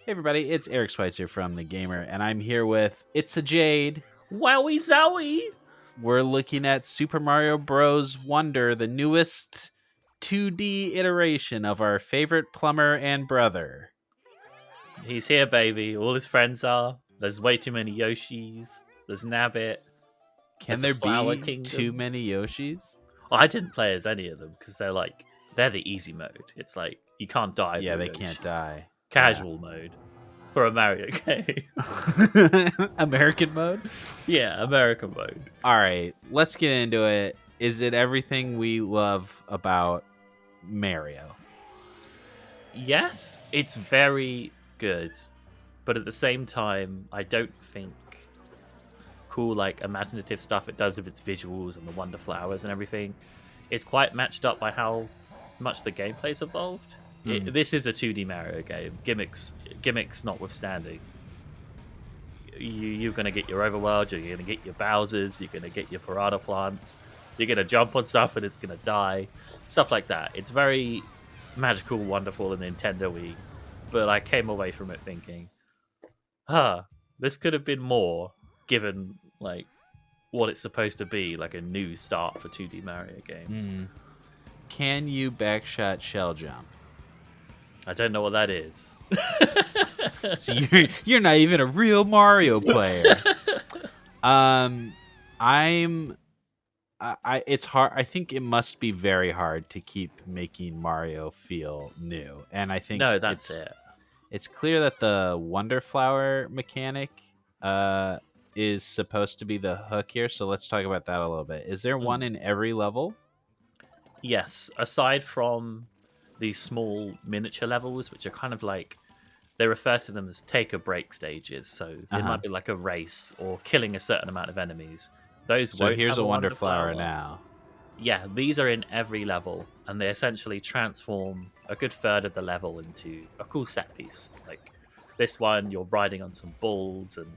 Hey everybody, it's Eric Schweitzer from The Gamer, and I'm here with It's a Jade. Wowie zowie! We're looking at Super Mario Bros. Wonder, the newest 2D iteration of our favorite plumber and brother. He's here, baby. All his friends are. There's way too many Yoshis. There's Nabbit. Can There's the there Flower be too Kingdom. many Yoshis? Well, I didn't play as any of them because they're the easy mode. It's like you can't die Yeah, to a they Yoshi. can't die. Casual mode for a Mario game. Yeah. American mode? Yeah, American mode. All right, let's get into it. Is it everything we love about Mario? Yes, it's very good, but at the same time, I don't think cool like imaginative stuff it does with its visuals and the wonder flowers and everything is quite matched up by how much the gameplay's evolved. This is a 2D Mario game, gimmicks notwithstanding. You're gonna get your overworld, you're gonna get your Bowsers, you're gonna get your Piranha Plants, you're gonna jump on stuff and it's gonna die, stuff like that. It's very magical, wonderful, and Nintendo-y, but I came away from it thinking, this could have been more, given like what it's supposed to be, like a new start for 2D Mario games. Can you backshot shell jump? I don't know what that is. So you're not even a real Mario player. It's hard. I think it must be very hard to keep making Mario feel new. And I think No, that's it. It's clear that the Wonder Flower mechanic is supposed to be the hook here. So let's talk about that a little bit. Is there one in every level? Yes, aside from these small miniature levels, which are kind of like, they refer to them as take a break stages. So it might be like a race or killing a certain amount of enemies. Those So won't here's have a Wonder Flower now. Yeah, these are in every level, and they essentially transform a good third of the level into a cool set piece. Like this one, you're riding on some bulls, and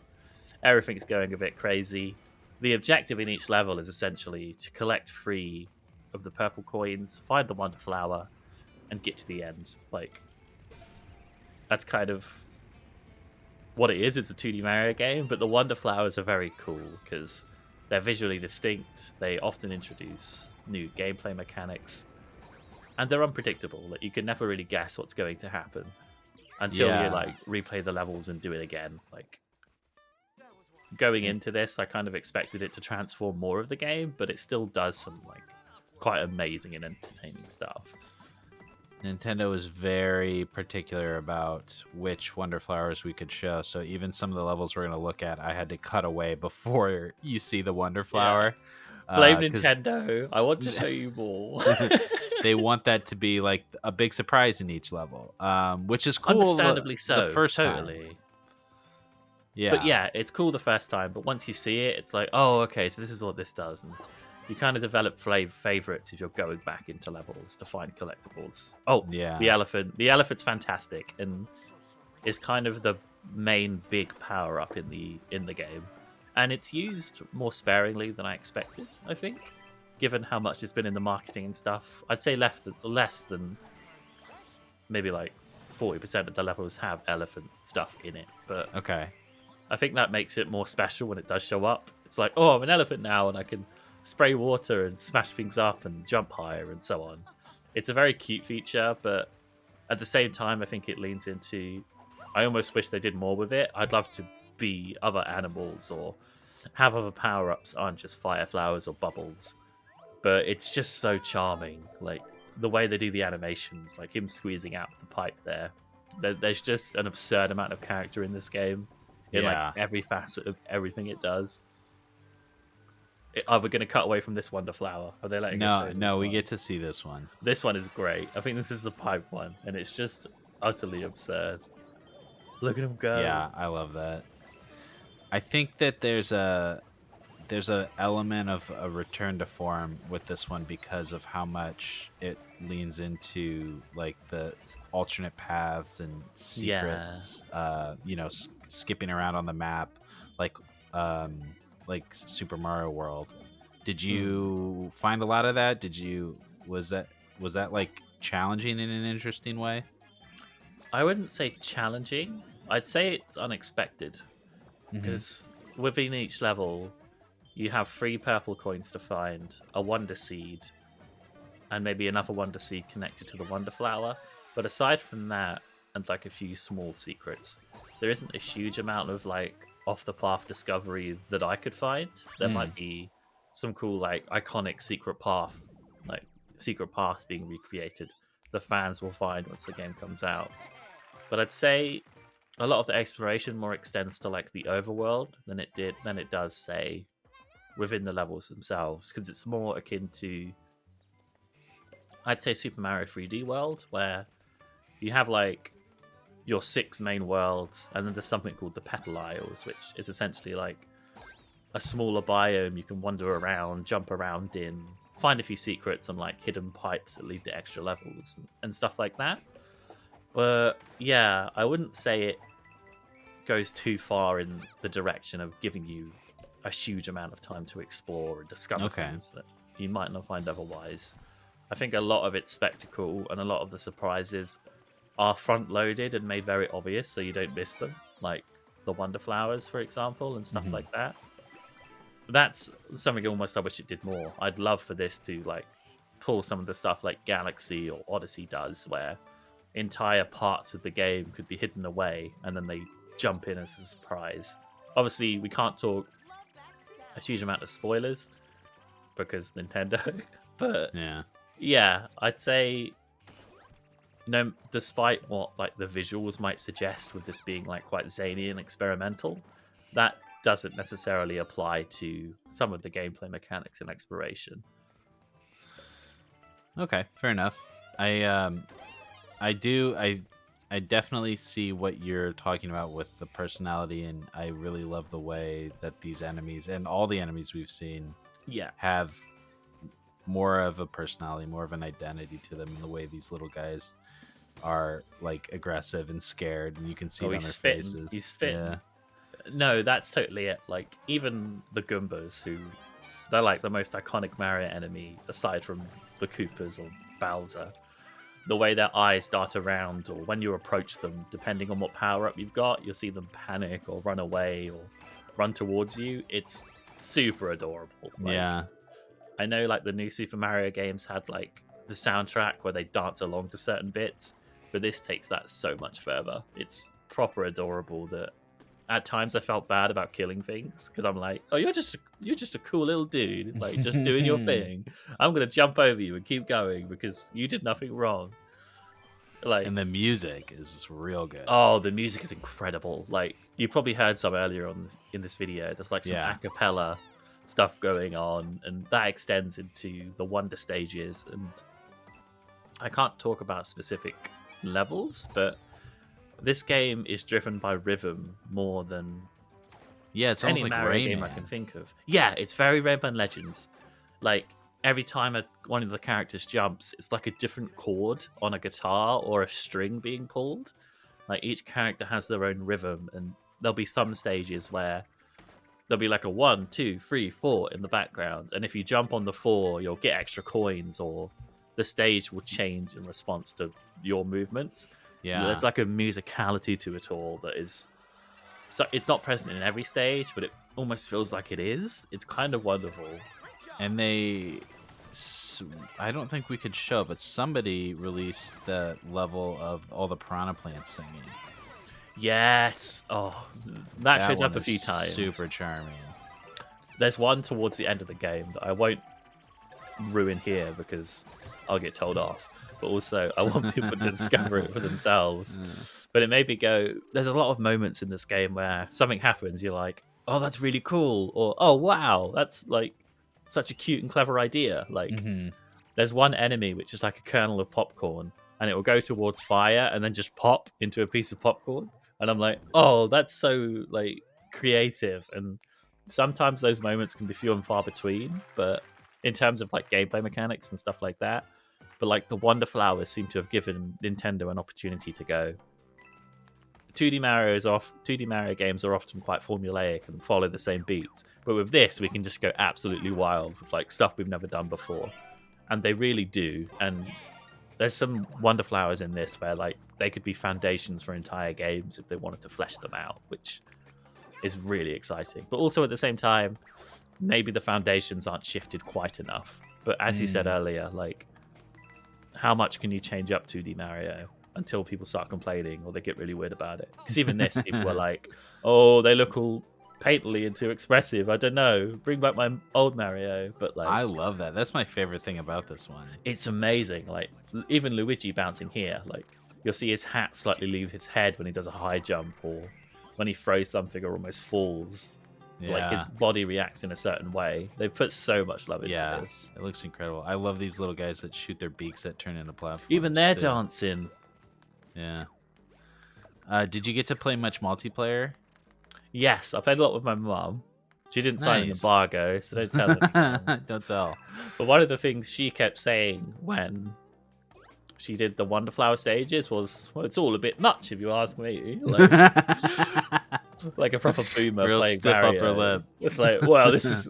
everything's going a bit crazy. The objective in each level is essentially to collect 3 of the purple coins, find the Wonder Flower, and get to the end. Like, that's kind of what it is. It's a 2D Mario game, but the Wonder Flowers are very cool because they're visually distinct. They often introduce new gameplay mechanics, and they're unpredictable. Like, you can never really guess what's going to happen until you like replay the levels and do it again. Like, going into this, I kind of expected it to transform more of the game, but it still does some like quite amazing and entertaining stuff. Nintendo was very particular about which Wonder Flowers we could show. So even some of the levels we're going to look at, I had to cut away before you see the Wonder Flower. Yeah. Blame Nintendo. I want to show you more. They want that to be like a big surprise in each level, which is cool. Understandably so. The first totally. time. Yeah. But yeah, it's cool the first time, but once you see it, it's like, oh, okay, so this is what this does. And you kind of develop favorites if you're going back into levels to find collectibles. Oh, yeah. The elephant. The elephant's fantastic and is kind of the main big power-up in the game. And it's used more sparingly than I expected, I think, given how much it's been in the marketing and stuff. I'd say less than maybe like 40% of the levels have elephant stuff in it. But okay, I think that makes it more special when it does show up. It's like, oh, I'm an elephant now, and I can spray water and smash things up and jump higher and so on. It's a very cute feature, but at the same time, I think it leans into, I almost wish they did more with it. I'd love to be other animals or have other power-ups, aren't just fire flowers or bubbles. But it's just so charming. Like, the way they do the animations, like him squeezing out the pipe there. There's just an absurd amount of character in this game. In like every facet of everything it does. Are we going to cut away from this Wonder Flower? Are they letting us show No, we get to see this one. This one is great. I think this is the pipe one, and it's just utterly absurd. Look at him go. Yeah, I love that. I think that there's a element of a return to form with this one because of how much it leans into like the alternate paths and secrets. Skipping around on the map, like Super Mario World. Did you find a lot of that? Was that like challenging in an interesting way? I wouldn't say challenging. I'd say it's unexpected Hmm. because within each level, you have 3 purple coins to find, a Wonder Seed, and maybe another Wonder Seed connected to the Wonder Flower. But aside from that, and like a few small secrets, there isn't a huge amount of like off the path discovery that I could find. There Mm. might be some cool like iconic secret path, like secret paths being recreated. The fans will find once the game comes out. But I'd say a lot of the exploration more extends to like the overworld than it does say within the levels themselves, because it's more akin to, I'd say, Super Mario 3D World, where you have like your 6 main worlds, and then there's something called the Petal Isles, which is essentially like a smaller biome you can wander around, jump around in, find a few secrets and like hidden pipes that lead to extra levels and stuff like that. But yeah, I wouldn't say it goes too far in the direction of giving you a huge amount of time to explore and discover Okay. things that you might not find otherwise. I think a lot of it's spectacle and a lot of the surprises are front loaded and made very obvious so you don't miss them, like the Wonder Flowers, for example, and stuff Hmm. like that. That's something almost I wish it did more. I'd love for this to like pull some of the stuff like Galaxy or Odyssey does, where entire parts of the game could be hidden away and then they jump in as a surprise. Obviously, we can't talk a huge amount of spoilers because Nintendo, but Yeah. yeah, I'd say, despite what like the visuals might suggest with this being like quite zany and experimental, that doesn't necessarily apply to some of the gameplay mechanics and exploration. Okay. Fair enough. I do. I definitely see what you're talking about with the personality, and I really love the way that these enemies and all the enemies we've seen Yeah. have more of a personality, more of an identity to them, in the way these little guys are like aggressive and scared, and you can see Oh, it on he's their spitting. faces. He's Yeah. spitting. No, that's totally it. Like, even the Goombas, who they're like the most iconic Mario enemy aside from the Koopas or Bowser. The way their eyes dart around, or when you approach them, depending on what power up you've got, you'll see them panic or run away or run towards you. It's super adorable. Like, Yeah. I know like the new Super Mario games had like the soundtrack where they dance along to certain bits, but this takes that so much further. It's proper adorable that at times I felt bad about killing things because I'm like, oh, you're just a cool little dude, like just doing your thing. I'm gonna jump over you and keep going because you did nothing wrong. Like, And the music is just real good. oh, the music is incredible. Like, you probably heard some earlier in this video. There's like some Yeah. a cappella stuff going on, and that extends into the Wonder stages. And I can't talk about specific levels, but this game is driven by rhythm more than Yeah, it's almost any like Mario game I can Rayman. think of. Yeah, it's very Rayman Legends. Like, every time one of the characters jumps, it's like a different chord on a guitar or a string being pulled. Like, each character has their own rhythm, and there'll be some stages where there'll be like a 1, 2, 3, 4 in the background, and if you jump on the 4, you'll get extra coins, or the stage will change in response to your movements. Yeah. There's like a musicality to it all that is, so it's not present in every stage, but it almost feels like it is. It's kind of wonderful. And I don't think we could show, but somebody released the level of all the piranha plants singing. Yes. Oh, that shows one up a is few times. super charming. There's one towards the end of the game that I won't ruin here because I'll get told off. But also, I want people to discover it for themselves. But it made me go, there's a lot of moments in this game where something happens, you're like, oh, that's really cool. Or, oh, wow, that's like such a cute and clever idea. Like, Mm-hmm. there's one enemy which is like a kernel of popcorn, and it will go towards fire and then just pop into a piece of popcorn. And I'm like, oh, that's so like creative. And sometimes those moments can be few and far between, but in terms of like gameplay mechanics and stuff like that. But like the Wonder Flowers seem to have given Nintendo an opportunity to go, 2D Mario games are often quite formulaic and follow the same beats, but with this we can just go absolutely wild with like stuff we've never done before, and they really do. And there's some wonder flowers in this where like they could be foundations for entire games if they wanted to flesh them out, which is really exciting. But also at the same time, maybe the foundations aren't shifted quite enough. But as you said earlier, like how much can you change up 2D Mario until people start complaining or they get really weird about it? Because even this, people were like, "Oh, they look all painterly and too expressive. I don't know. Bring back my old Mario." But like, I love that. That's my favorite thing about this one. it's amazing. Like even Luigi bouncing here, like you'll see his hat slightly leave his head when he does a high jump or when he throws something or almost falls. Yeah. Like his body reacts in a certain way. They put so much love into this. It looks incredible. I love these little guys that shoot their beaks that turn into platforms. Even they're too. dancing. Yeah. Did you get to play much multiplayer? Yes, I played a lot with my mum. She didn't sign an Nice. embargo, so don't tell anyone. Don't tell. But one of the things she kept saying when she did the Wonderflower stages was, "Well, it's all a bit much, if you ask me." Like a proper boomer Real playing stiff Mario. upper lip. It's like, well, this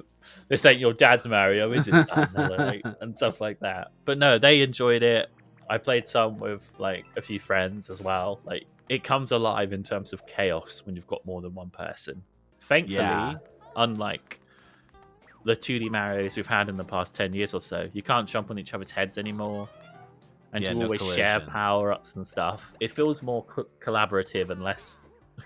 ain't your dad's Mario, is it, son? Like, and stuff like that. But no, they enjoyed it. I played some with like a few friends as well. Like it comes alive in terms of chaos when you've got more than one person. Thankfully, unlike the 2D Marios we've had in the past 10 years or so, you can't jump on each other's heads anymore. And you always share power-ups and stuff. It feels more collaborative and less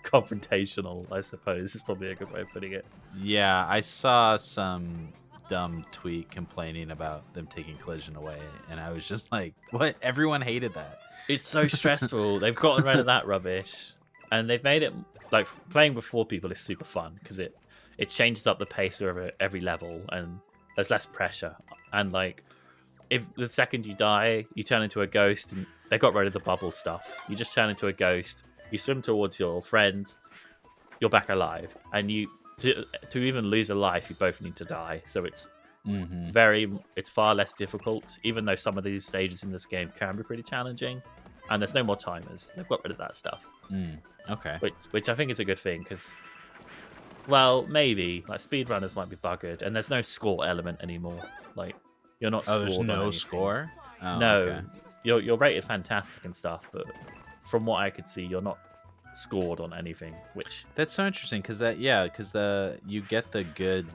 confrontational, I suppose, is probably a good way of putting it. Yeah, I saw some dumb tweet complaining about them taking collision away, and I was just like, what? Everyone hated that. It's so stressful. They've gotten rid of that rubbish, and they've made it like playing with 4 people is super fun because it changes up the pace of every level, and there's less pressure. And like, if the second you die, you turn into a ghost, and they got rid of the bubble stuff. You just turn into a ghost. You swim towards your friends. You're back alive, and to even lose a life, you both need to die. So it's it's far less difficult, even though some of these stages in this game can be pretty challenging. And there's no more timers. They've got rid of that stuff. Okay. Which I think is a good thing because, well, maybe like speedrunners might be buggered, and there's no score element anymore. Like you're not. There's no score. Oh, no, okay. you're rated fantastic and stuff, but from what I could see, you're not scored on anything. Which that's so interesting because you get the good,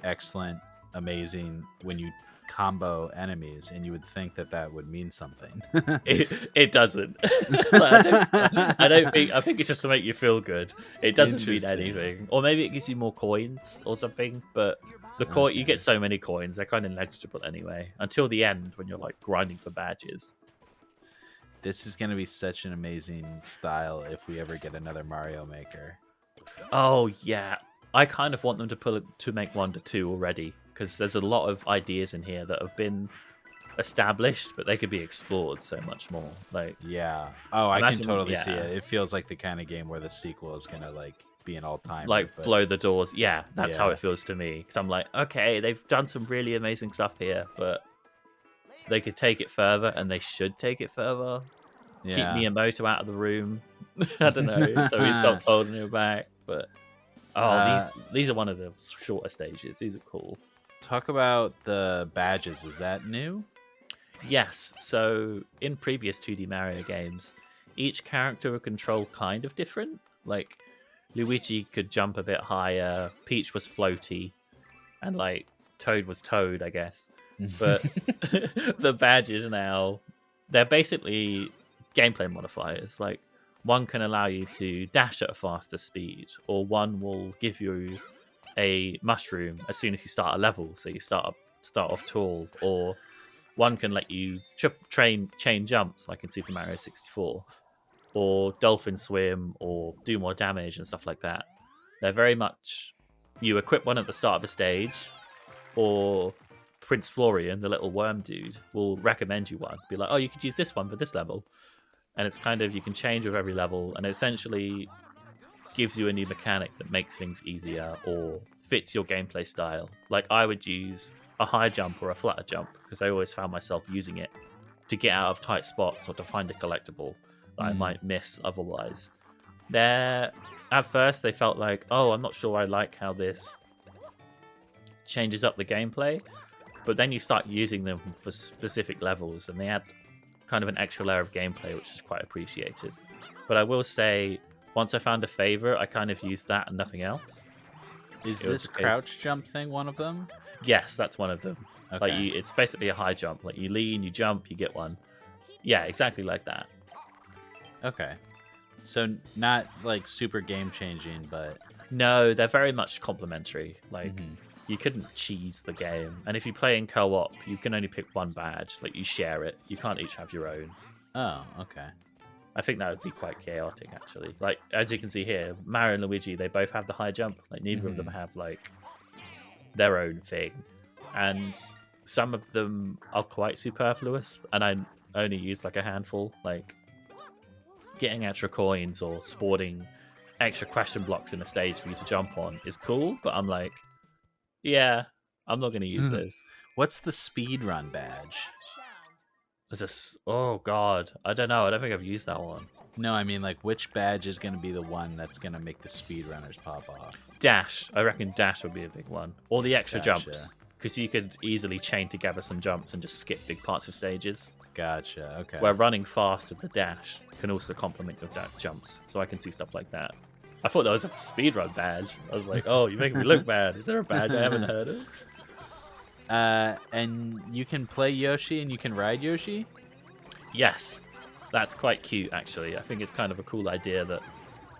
excellent, amazing when you combo enemies, and you would think that would mean something. it doesn't. I think it's just to make you feel good. It doesn't mean anything, or maybe it gives you more coins or something. But the coin, you get so many coins, they're kind of negligible anyway until the end when you're like grinding for badges. This is going to be such an amazing style if we ever get another Mario Maker. Oh yeah, I kind of want them to make Wonder 2 already, because there's a lot of ideas in here that have been established, but they could be explored so much more. Like, yeah, I can totally see it. It feels like the kind of game where the sequel is gonna like be an all-time, like blow the doors. Yeah, that's how it feels to me. Because I'm like, okay, they've done some really amazing stuff here, but they could take it further, and they should take it further. Keep Miyamoto out of the room. I don't know, so he stops holding you back. But these are one of the shorter stages. These are cool. Talk about the badges. Is that new? Yes. So in previous 2D Mario games, each character would control kind of different. Like Luigi could jump a bit higher, Peach was floaty, and like Toad was Toad, I guess. But the badges now, they're basically gameplay modifiers. Like one can allow you to dash at a faster speed, or one will give you a mushroom as soon as you start a level, so you start off tall, or one can let you chain jumps like in Super Mario 64, or dolphin swim, or do more damage and stuff like that. They're very much, you equip one at the start of the stage, or Prince Florian, the little worm dude, will recommend you one. Be like, oh, you could use this one for this level. And it's kind of, you can change with every level, and it essentially gives you a new mechanic that makes things easier or fits your gameplay style. Like I would use a high jump or a flutter jump because I always found myself using it to get out of tight spots or to find a collectible that I might miss otherwise. At first they felt like, oh, I'm not sure I like how this changes up the gameplay, but then you start using them for specific levels, and they add kind of an extra layer of gameplay, which is quite appreciated. But I will say, once I found a favorite, I kind of used that and nothing else. Is It was this a case. crouch jump thing one of them? Yes, that's one of them. Like Okay. it's basically a high jump. Like you lean, you jump, you get one. Yeah, exactly like that. Okay. So not like super game changing, but No, they're very much complementary. Like Mhm. you couldn't cheese the game, and if you play in co-op, you can only pick one badge. Like you share it. You can't each have your own. Oh, okay. I think that would be quite chaotic, actually. Like as you can see here, Mario and Luigi, they both have the high jump. Like neither of them Mhm. have like their own thing, and some of them are quite superfluous. And I only use like a handful. Like getting extra coins or sporting extra question blocks in a stage for you to jump on is cool, but I'm like, yeah, I'm not going to use this. What's the speed run badge? Is this? Oh god, I don't know. I don't think I've used that one. No, I mean like which badge is going to be the one that's going to make the speedrunners pop off? Dash. I reckon dash would be a big one, or the extra Gotcha. jumps, because you could easily chain together some jumps and just skip big parts of stages. Gotcha. Okay. Where running fast with the dash can also complement your jumps, so I can see stuff like that. I thought that was a speedrun badge. I was like, oh, you're making me look bad. Is there a badge I haven't heard of? And you can play Yoshi and you can ride Yoshi? Yes. That's quite cute, actually. I think it's kind of a cool idea that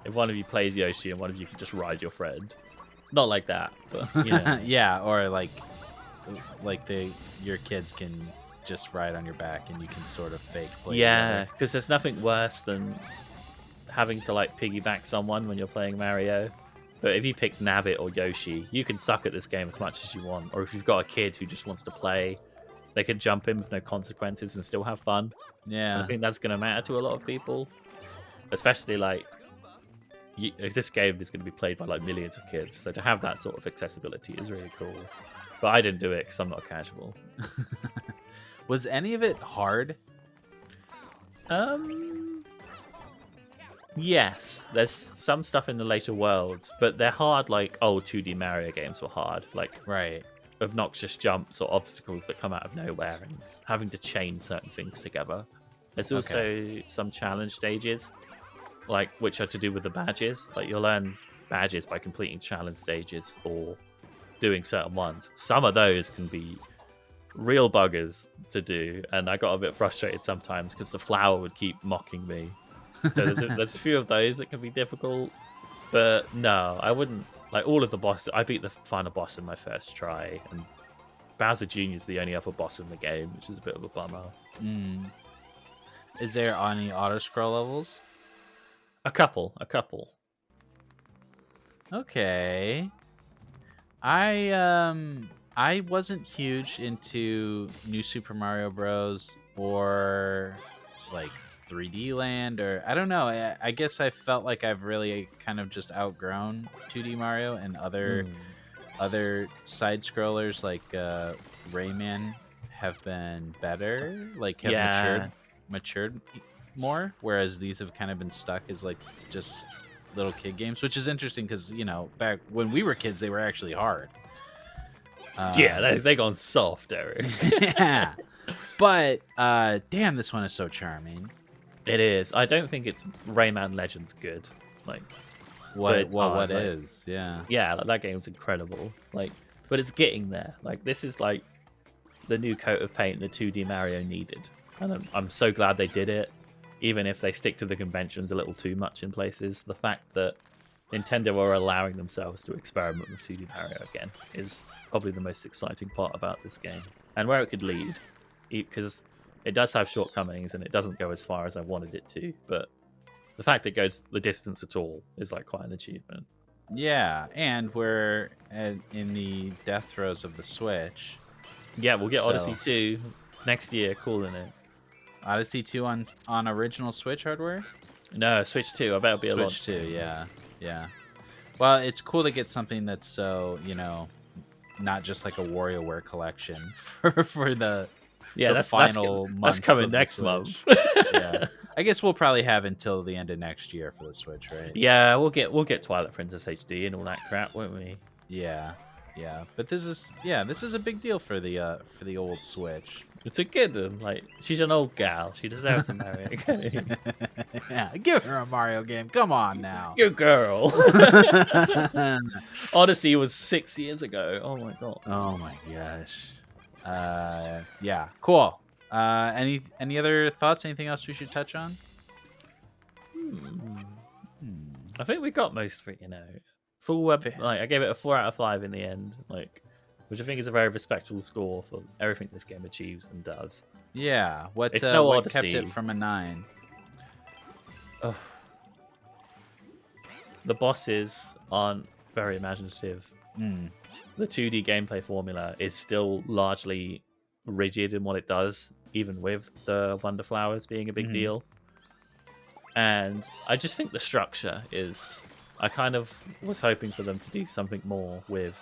if one of you plays Yoshi and one of you can just ride your friend. Not like that, but you know. Yeah, or like your kids can just ride on your back and you can sort of fake play Yeah, together. because there's nothing worse than having to like piggyback someone when you're playing Mario. But if you pick Nabbit or Yoshi, you can suck at this game as much as you want. Or if you've got a kid who just wants to play, they can jump in with no consequences and still have fun. Yeah. And I think that's going to matter to a lot of people, especially like this game is going to be played by like millions of kids. So to have that sort of accessibility is really cool. But I didn't do it because I'm not casual. Was any of it hard? Yes, there's some stuff in the later worlds, but they're hard like old 2D Mario games were hard. Like Right. obnoxious jumps or obstacles that come out of nowhere and having to chain certain things together. There's also some challenge stages, like which are to do with the badges. Like you'll learn badges by completing challenge stages or doing certain ones. Some of those can be real buggers to do, and I got a bit frustrated sometimes because the flower would keep mocking me. So there's a few of those that can be difficult, but no, I wouldn't. Like all of the bosses, I beat the final boss in my first try, and Bowser Jr. is the only other boss in the game, which is a bit of a bummer. Is there any auto scroll levels? A couple. Okay. I wasn't huge into New Super Mario Bros. Or like 3D Land, or I don't know. I guess I felt like I've really kind of just outgrown 2D Mario, and other side scrollers like Rayman have been better, like have matured more, whereas these have kind of been stuck as like just little kid games, which is interesting because back when we were kids they were actually hard. Yeah, they gone soft, Eric. Yeah, but damn, this one is so charming. It is. I don't think it's Rayman Legends good. Like What is? Yeah, like, that game's incredible. Like, but it's getting there. Like this is like the new coat of paint the 2D Mario needed, and I'm so glad they did it. Even if they stick to the conventions a little too much in places, the fact that Nintendo are allowing themselves to experiment with 2D Mario again is probably the most exciting part about this game, and where it could lead, because it does have shortcomings and it doesn't go as far as I wanted it to, but the fact it goes the distance at all is like quite an achievement. Yeah, and we're in the death throes of the Switch. Yeah, we'll get So- Odyssey 2 next year, calling it. Odyssey 2 on original Switch hardware? No, Switch 2, I bet it'll be a lot. Switch 2, yeah. Well, it's cool to get something that's so, not just like a WarioWare collection for the final that's months coming of the next Switch. month. Yeah. I guess we'll probably have until the end of next year for the Switch, right? Yeah, we'll get Twilight Princess HD and all that crap, won't we? Yeah. But this is a big deal for the old Switch. It's a kitten. Like, she's an old gal. She deserves a Mario game. Yeah, give her a Mario game. Come on now. You girl. Odyssey was 6 years ago. Oh my god. Oh my gosh. Yeah, cool. Any other thoughts? Anything else we should touch on? I think we got most of it, you know. Full web, like I gave it a 4 out of 5 in the end, like, which I think is a very respectable score for everything this game achieves and does. Yeah, what It's no what kept Odyssey. it from a 9? Ugh. The bosses aren't very imaginative. The 2D gameplay formula is still largely rigid in what it does, even with the Wonder Flowers being a big deal. And I just think the structure is... I kind of was hoping for them to do something more with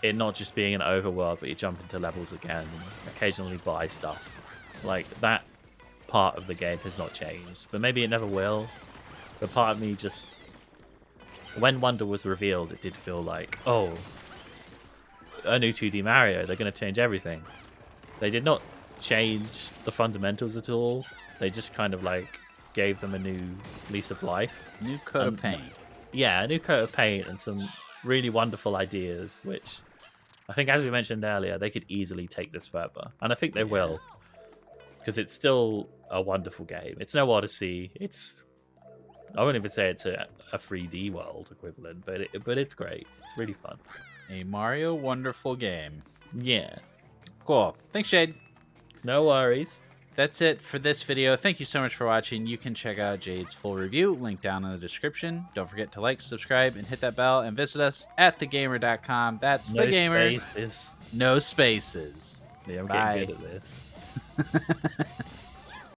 it not just being an overworld, but you jump into levels again and occasionally buy stuff. Like, that part of the game has not changed, but maybe it never will. But part of me just... When Wonder was revealed, it did feel like, oh, a new 2D Mario, they're going to change everything. They did not change the fundamentals at all. They just kind of, like, gave them a new lease of life. New coat of paint. Yeah, a new coat of paint and some really wonderful ideas, which I think, as we mentioned earlier, they could easily take this further. And I think they will, because it's still a wonderful game. It's no Odyssey. I wouldn't even say it's a 3D world equivalent, but it's great. It's really fun. A Mario wonderful game. Yeah. Cool. Thanks, Jade. No worries. That's it for this video. Thank you so much for watching. You can check out Jade's full review, link down in the description. Don't forget to like, subscribe, and hit that bell, and visit us at thegamer.com. That's No The Gamer. spaces. No spaces. Yeah, I'm Bye. getting good at this.